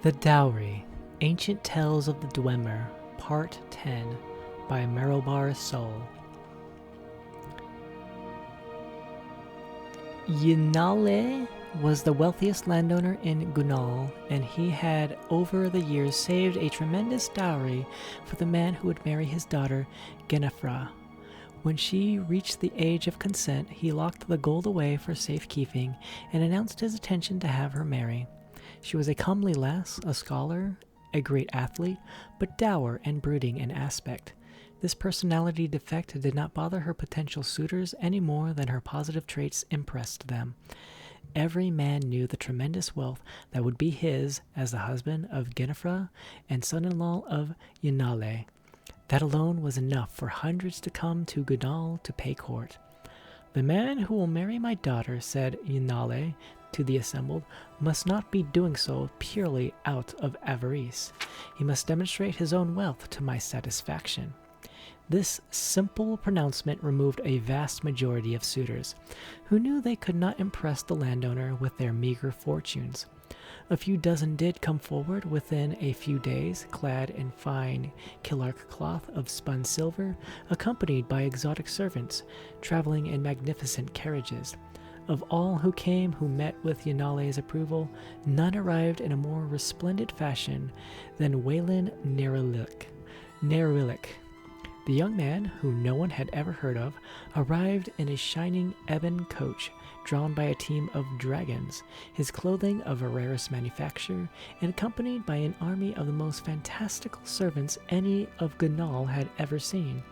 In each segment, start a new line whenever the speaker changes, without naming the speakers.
The Dowry, Ancient Tales of the Dwemer, Part 10, by Merobar Sol. Yinale was the wealthiest landowner in Gunal, and he had over the years saved a tremendous dowry for the man who would marry his daughter, Genefra. When she reached the age of consent, he locked the gold away for safekeeping and announced his intention to have her marry. She was a comely lass, a scholar, a great athlete, but dour and brooding in aspect. This personality defect did not bother her potential suitors any more than her positive traits impressed them. Every man knew the tremendous wealth that would be his as the husband of Genefra and son-in-law of Yinale. That alone was enough for hundreds to come to Gunal to pay court. "The man who will marry my daughter," said Yinale to the assembled, "must not be doing so purely out of avarice. He must demonstrate his own wealth to my satisfaction." This simple pronouncement removed a vast majority of suitors, who knew they could not impress the landowner with their meager fortunes. A few dozen did come forward within a few days, clad in fine Killark cloth of spun silver, accompanied by exotic servants, traveling in magnificent carriages. Of all who came who met with Yinale's approval, none arrived in a more resplendent fashion than Wayland Nerelik. The young man, whom no one had ever heard of, arrived in a shining ebon coach, drawn by a team of dragons, his clothing of a rarest manufacture, and accompanied by an army of the most fantastical servants any of Gunal had ever seen.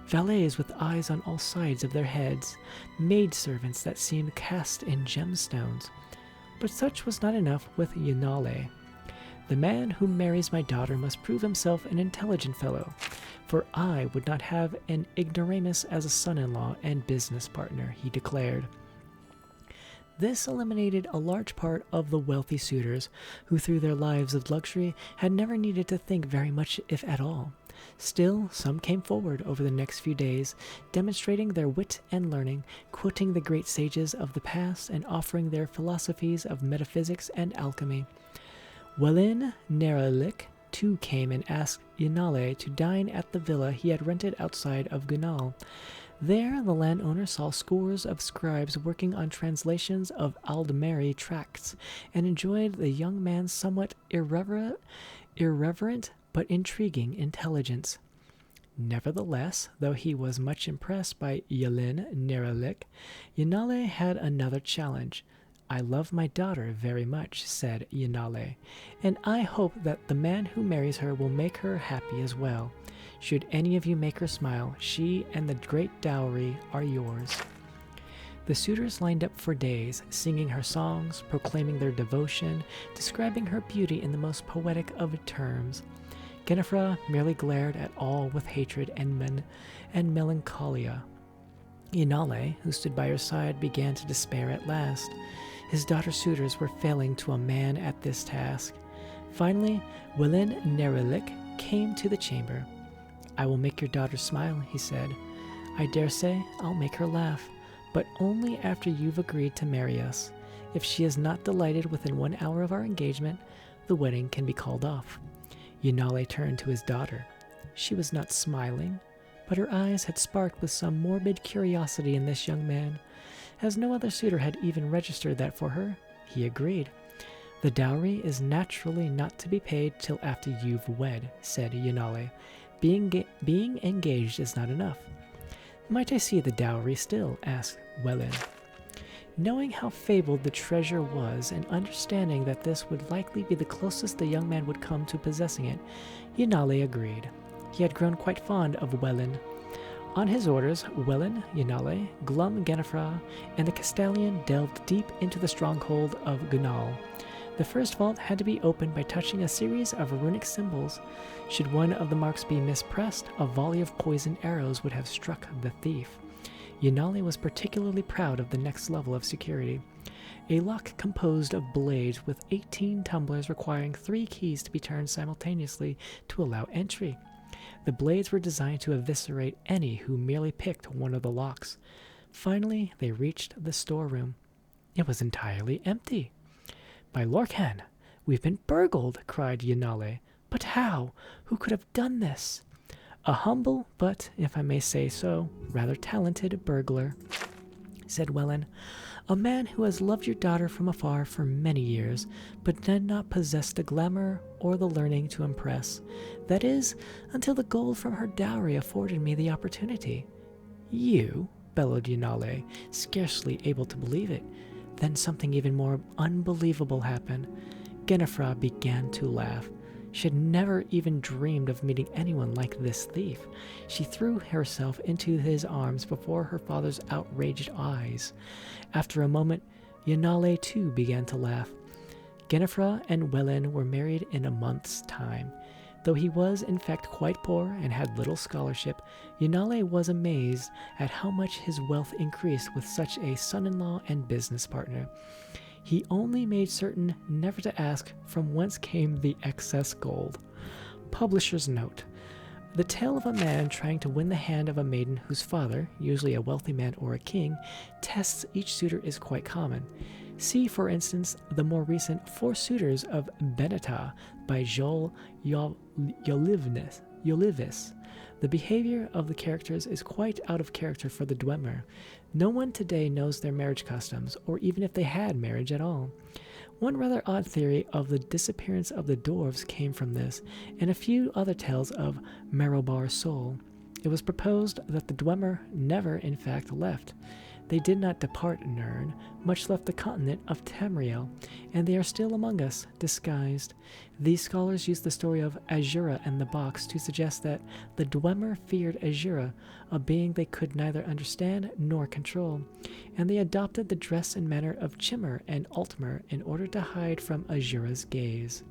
Valets with eyes on all sides of their heads, maid-servants that seemed cast in gemstones. But such was not enough with Yinale. "The man who marries my daughter must prove himself an intelligent fellow, for I would not have an ignoramus as a son-in-law and business partner," he declared. This eliminated a large part of the wealthy suitors, who through their lives of luxury had never needed to think very much, if at all. Still, some came forward over the next few days, demonstrating their wit and learning, quoting the great sages of the past, and offering their philosophies of metaphysics and alchemy. Welin Nerelik too came and asked Yinale to dine at the villa he had rented outside of Gunal. There the landowner saw scores of scribes working on translations of Aldmeri tracts, and enjoyed the young man's somewhat irreverent but intriguing intelligence. Nevertheless, though he was much impressed by Yelin Nerelik, Yinale had another challenge. "I love my daughter very much," said Yinale, "and I hope that the man who marries her will make her happy as well. Should any of you make her smile, she and the great dowry are yours." The suitors lined up for days, singing her songs, proclaiming their devotion, describing her beauty in the most poetic of terms. Genefra merely glared at all with hatred and melancholia. Yinale, who stood by her side, began to despair at last. His daughter's suitors were failing to a man at this task. Finally, Welin Nerelik came to the chamber. "I will make your daughter smile," he said. "I dare say I'll make her laugh, but only after you've agreed to marry us. If she is not delighted within 1 hour of our engagement, the wedding can be called off." Yinale turned to his daughter. She was not smiling, but her eyes had sparkled with some morbid curiosity in this young man. As no other suitor had even registered that for her, he agreed. "The dowry is naturally not to be paid till after you've wed," said Yinale. Being engaged is not enough." "Might I see the dowry still?" asked Welin. Knowing how fabled the treasure was, and understanding that this would likely be the closest the young man would come to possessing it, Yinale agreed. He had grown quite fond of Welin. On his orders, Welin, Yinale, Glum Genefra, and the Castellan delved deep into the stronghold of Gunal. The first vault had to be opened by touching a series of runic symbols. Should one of the marks be mispressed, a volley of poisoned arrows would have struck the thief. Yinale was particularly proud of the next level of security. A lock composed of blades with 18 tumblers requiring 3 keys to be turned simultaneously to allow entry. The blades were designed to eviscerate any who merely picked one of the locks. Finally, they reached the storeroom. It was entirely empty. "By Lorcan, "We've been burgled!" cried Yanale. "But how? Who could have done this?" "A humble, but, if I may say so, rather talented burglar," said Wellen. "A man who has loved your daughter from afar for many years, but did not possess the glamour or the learning to impress. That is, until the gold from her dowry afforded me the opportunity." "You?" bellowed Yanale, scarcely able to believe it. Then something even more unbelievable happened. Genefra began to laugh. She had never even dreamed of meeting anyone like this thief. She threw herself into his arms before her father's outraged eyes. After a moment, Yanale too began to laugh. Genefra and Wellen were married in a month's time. Though he was in fact quite poor and had little scholarship, Yanale was amazed at how much his wealth increased with such a son-in-law and business partner. He only made certain never to ask from whence came the excess gold. Publisher's note: the tale of a man trying to win the hand of a maiden whose father, usually a wealthy man or a king, tests each suitor is quite common. See, for instance, the more recent Four Suitors of Beneta by Joel Yolivis. The behavior of the characters is quite out of character for the Dwemer. No one today knows their marriage customs, or even if they had marriage at all. One rather odd theory of the disappearance of the dwarves came from this, and a few other tales of Merobar Sol. It was proposed that the Dwemer never in fact left. They did not depart Nirn, much left the continent of Tamriel, and they are still among us, disguised. These scholars use the story of Azura and the box to suggest that the Dwemer feared Azura, a being they could neither understand nor control, and they adopted the dress and manner of Chimmer and Altmer in order to hide from Azura's gaze.